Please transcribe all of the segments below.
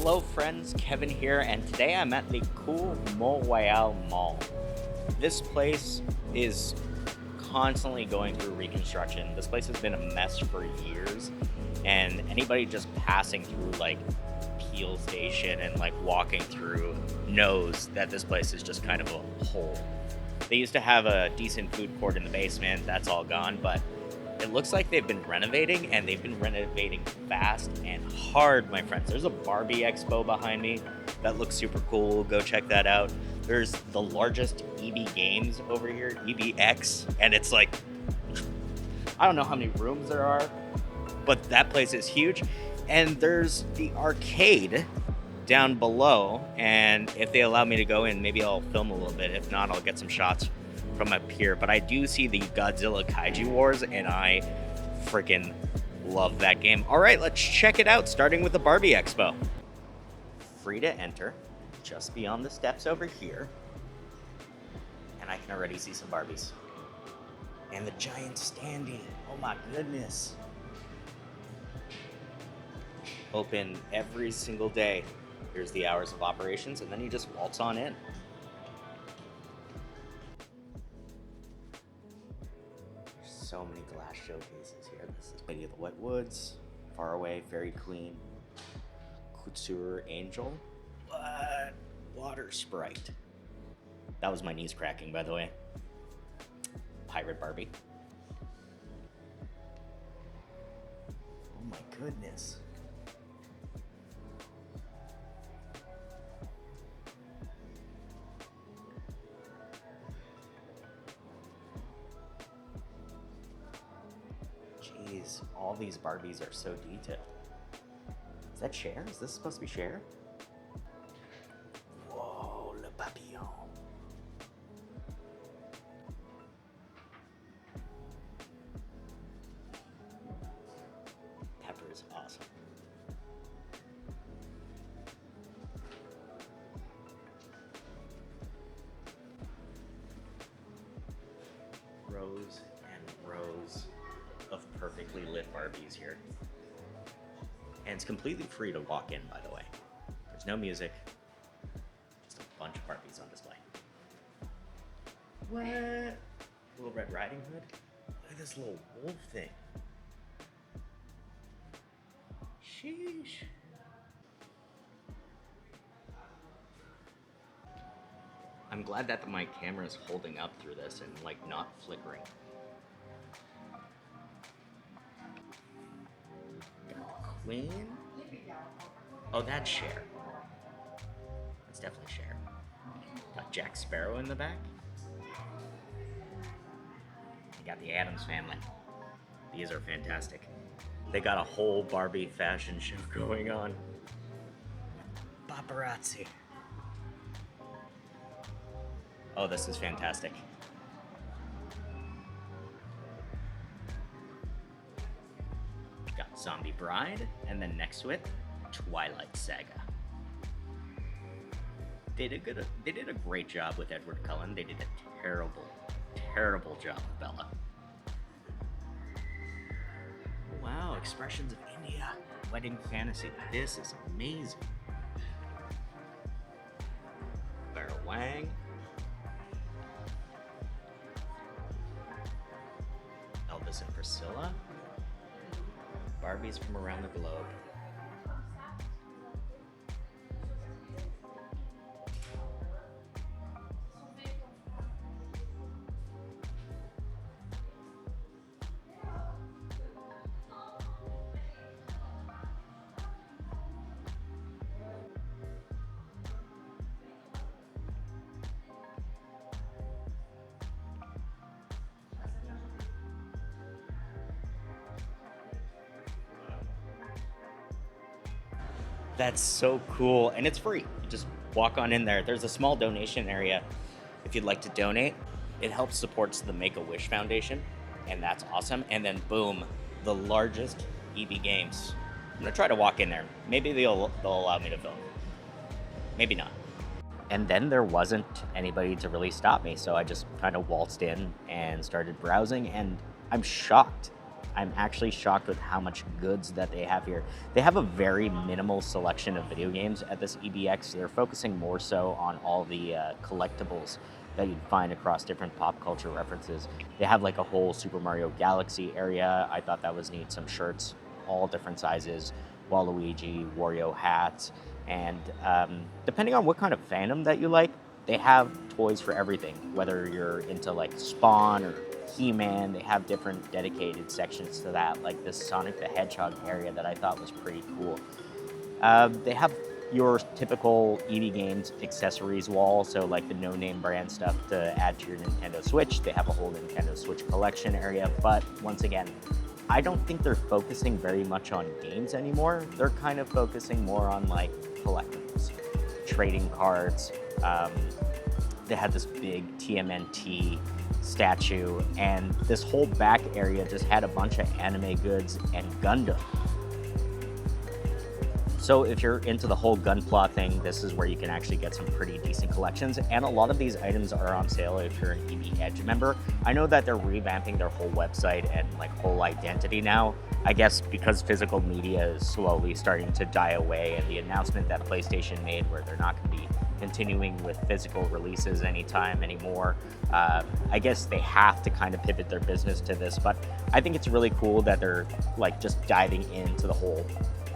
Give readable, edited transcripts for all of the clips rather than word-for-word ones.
Hello friends, Kevin here, and today I'm at the Cours Mont-Royal Mall. This place is constantly going through reconstruction. This place has been a mess for years, and anybody just passing through like Peel Station and like walking through knows that this place is just kind of a hole. They used to have a decent food court in the basement, that's all gone, but it looks like they've been renovating, and they've been renovating fast and hard, my friends. There's a Barbie Expo behind me that looks super cool. Go check that out. There's the largest EB Games over here, EBX, and it's like, I don't know how many rooms there are, but that place is huge. And there's the arcade down below, and if they allow me to go in, maybe I'll film a little bit. If not, I'll get some shots from up here. But I do see the Godzilla Kaiju Wars, and I freaking love that game. All right, let's check it out, starting with the Barbie Expo. Free to enter, just beyond the steps over here. And I can already see some Barbies. And the giant standee, oh my goodness. Open every single day. Here's the hours of operations, and then you just waltz on in. So many glass showcases here. This is Lady of the Wet Woods, Far Away, Very Clean, Couture Angel, what? Water Sprite. That was my knees cracking, by the way. Pirate Barbie. Oh my goodness. Jeez, all these Barbies are so detailed. Is that Cher? Is this supposed to be Cher? Whoa, Le Papillon. Pepper is awesome. Rows and rows of perfectly lit Barbies here. And it's completely free to walk in, by the way. There's no music, just a bunch of Barbies on display. What? Little Red Riding Hood? Look at this little wolf thing. Sheesh. I'm glad that my camera is holding up through this and like not flickering. Queen? Oh, that's Cher. That's definitely Cher. Got Jack Sparrow in the back. You got the Addams Family. These are fantastic. They got a whole Barbie fashion show going on. Paparazzi. Oh, this is fantastic. Got Zombie Bride, and then next to it, Twilight Saga. They did a great job with Edward Cullen. They did a terrible job with Bella. Wow, Expressions of India. Wedding Fantasy. This is amazing. Vera Wang. Elvis and Priscilla. Barbies from around the globe. That's so cool, and it's free. You just walk on in there. There's a small donation area if you'd like to donate. It helps supports the Make-A-Wish Foundation, and that's awesome. And then boom, the largest EB Games. I'm gonna try to walk in there. Maybe they'll allow me to film. Maybe not. And then there wasn't anybody to really stop me, so I just kind of waltzed in and started browsing, and I'm shocked I'm actually shocked with how much goods that they have here. They have a very minimal selection of video games at this EBX. They're focusing more so on all the collectibles that you'd find across different pop culture references. They have like a whole Super Mario Galaxy area. I thought that was neat. Some shirts, all different sizes, Waluigi, Wario hats, and depending on what kind of fandom that you like, they have toys for everything. Whether you're into like Spawn or He-Man, they have different dedicated sections to that, like this Sonic the Hedgehog area that I thought was pretty cool. They have your typical EV Games accessories wall, so like the no-name brand stuff to add to your Nintendo Switch. They have a whole Nintendo Switch collection area, but once again, I don't think they're focusing very much on games anymore. They're kind of focusing more on like collectibles, trading cards. They had this big TMNT statue, and this whole back area just had a bunch of anime goods and Gundam. So if you're into the whole Gunpla thing, this is where you can actually get some pretty decent collections, and a lot of these items are on sale if you're an EB Edge member. I know that they're revamping their whole website and like whole identity now, I guess because physical media is slowly starting to die away, and the announcement that PlayStation made where they're not going to be continuing with physical releases anytime anymore. I guess they have to kind of pivot their business to this, but I think it's really cool that they're like just diving into the whole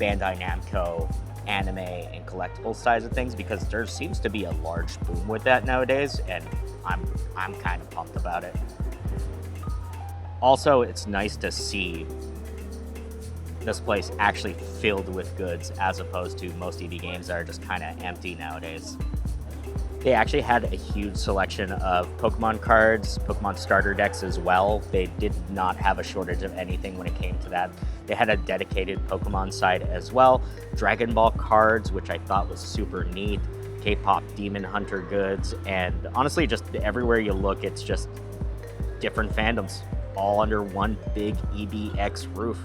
Bandai Namco anime and collectibles sides of things, because there seems to be a large boom with that nowadays, and I'm kind of pumped about it. Also, it's nice to see this place actually filled with goods as opposed to most EV games that are just kind of empty nowadays. They actually had a huge selection of Pokemon cards, Pokemon starter decks as well. They did not have a shortage of anything when it came to that. They had a dedicated Pokemon side as well. Dragon Ball cards, which I thought was super neat. K-pop Demon Hunter goods, and honestly, just everywhere you look, it's just different fandoms, all under one big EBX roof.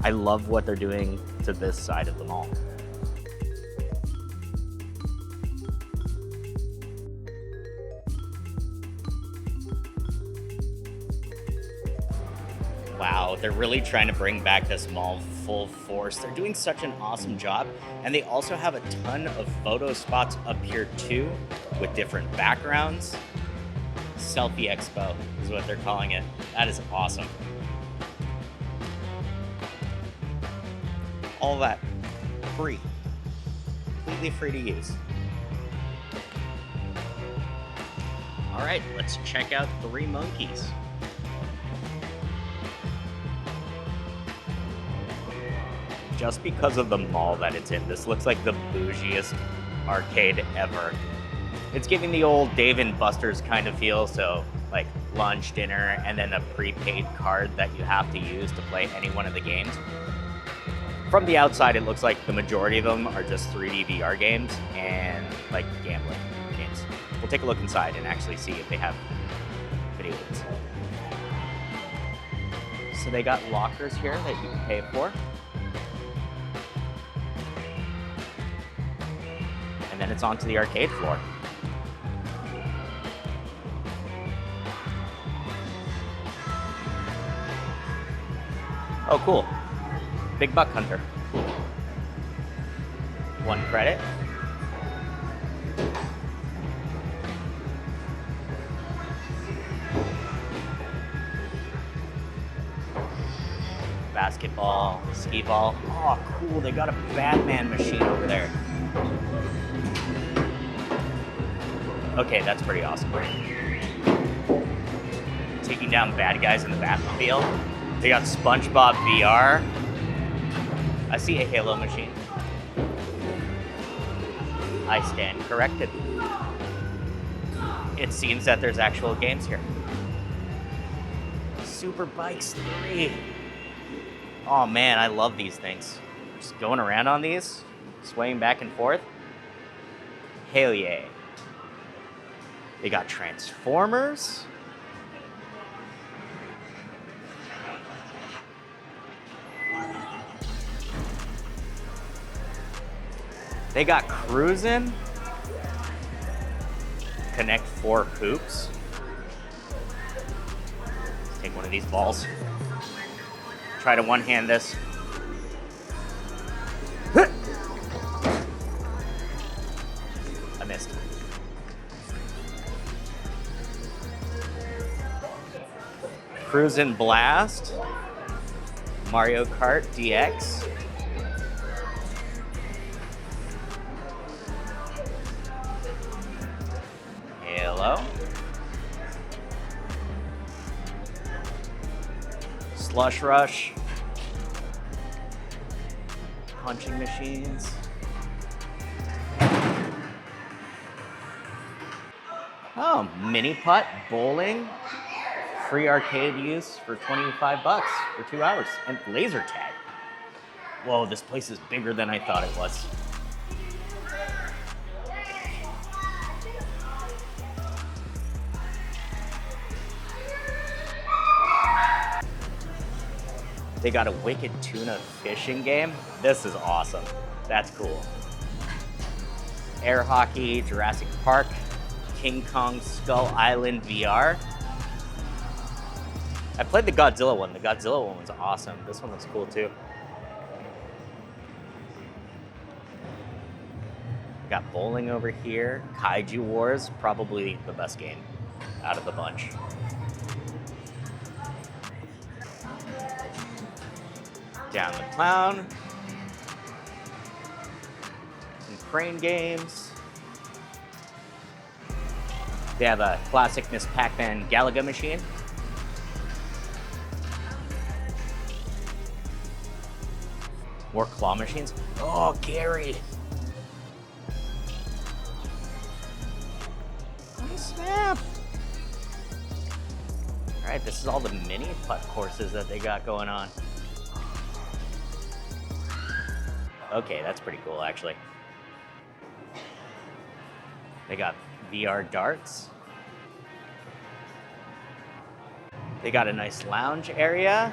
I love what they're doing to this side of the mall. Wow, they're really trying to bring back this mall full force. They're doing such an awesome job. And they also have a ton of photo spots up here too, with different backgrounds. Selfie Expo is what they're calling it. That is awesome. All that free, completely free to use. All right, let's check out Three Monkeys. Just because of the mall that it's in, this looks like the bougiest arcade ever. It's giving the old Dave and Buster's kind of feel, so like lunch, dinner, and then a prepaid card that you have to use to play any one of the games. From the outside, it looks like the majority of them are just 3D VR games and like gambling games. We'll take a look inside and actually see if they have video games. So they got lockers here that you can pay for. And then it's onto the arcade floor. Oh, cool. Big Buck Hunter. 1 credit. Basketball, skee ball. Oh, cool. They got a Batman machine over there. Okay, that's pretty awesome. Taking down bad guys in the Batmobile. They got SpongeBob VR. I see a Halo machine. I stand corrected. It seems that there's actual games here. Super Bikes 3. Oh man, I love these things. Just going around on these, swaying back and forth. Hell yeah. They got Transformers. They got Cruisin'. Connect 4 hoops. Let's take one of these balls. Try to one-hand this. I missed. Cruisin' Blast. Mario Kart DX. Hello. Slush Rush. Punching machines. Oh, mini putt, bowling, free arcade use for 25 bucks for 2 hours, and laser tag. Whoa, this place is bigger than I thought it was. They got a wicked tuna fishing game. This is awesome. That's cool. Air hockey, Jurassic Park, King Kong Skull Island VR. I played the Godzilla one. The Godzilla one was awesome. This one looks cool too. Got bowling over here. Kaiju Wars, probably the best game out of the bunch. Down the Clown. Some crane games. They have a classic Miss Pac-Man Galaga machine. More claw machines. Oh, Gary. Oh, snap. All right, this is all the mini putt courses that they got going on. Okay, that's pretty cool, actually. They got VR darts. They got a nice lounge area.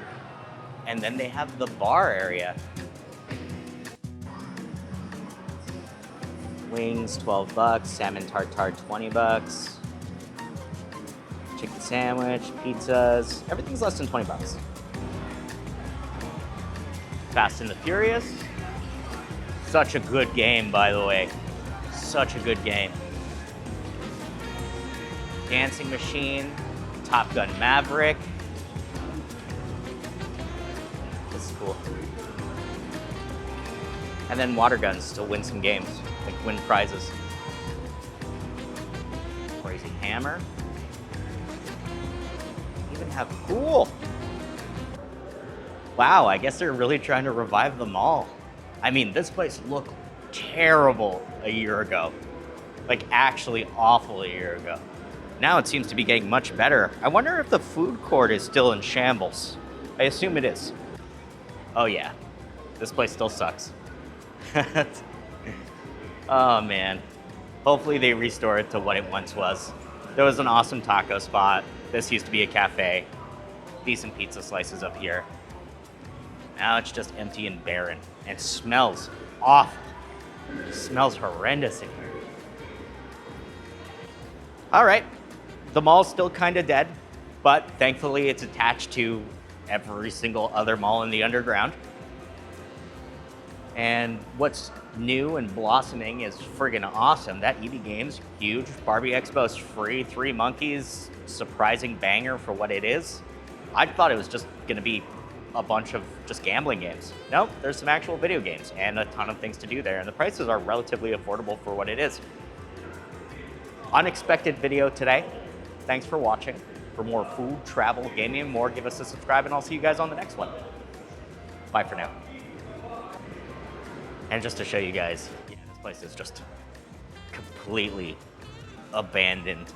And then they have the bar area. Wings, 12 bucks. Salmon tartare, 20 bucks. Chicken sandwich, pizzas. Everything's less than 20 bucks. Fast and the Furious. Such a good game, by the way. Such a good game. Dancing Machine, Top Gun Maverick. This is cool. And then water guns to win some games, like win prizes. Crazy Hammer. Even have pool. Wow, I guess they're really trying to revive the mall. I mean, this place looked terrible a year ago. Like actually awful a year ago. Now it seems to be getting much better. I wonder if the food court is still in shambles. I assume it is. Oh yeah, this place still sucks. Oh man. Hopefully they restore it to what it once was. There was an awesome taco spot. This used to be a cafe. Decent pizza slices up here. Now it's just empty and barren and smells awful. It smells horrendous in here. All right. The mall's still kind of dead, but thankfully it's attached to every single other mall in the underground. And what's new and blossoming is friggin' awesome. That EB Games, huge. Barbie Expo's free. 3 Monkeys, surprising banger for what it is. I thought it was just gonna be a bunch of just gambling games. Nope, there's some actual video games and a ton of things to do there, and the prices are relatively affordable for what it is. Unexpected video today. Thanks for watching. For more food, travel, gaming, and more, give us a subscribe, and I'll see you guys on the next one. Bye for now. And just to show you guys, yeah, this place is just completely abandoned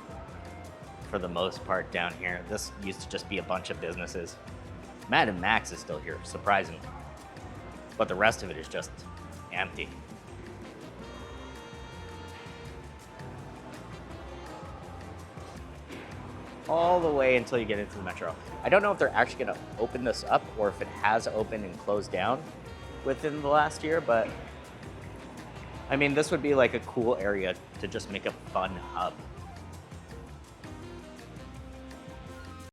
for the most part down here. This used to just be a bunch of businesses. Mad and Max is still here, surprisingly. But the rest of it is just empty. All the way until you get into the metro. I don't know if they're actually gonna open this up or if it has opened and closed down within the last year, but I mean, this would be like a cool area to just make a fun hub.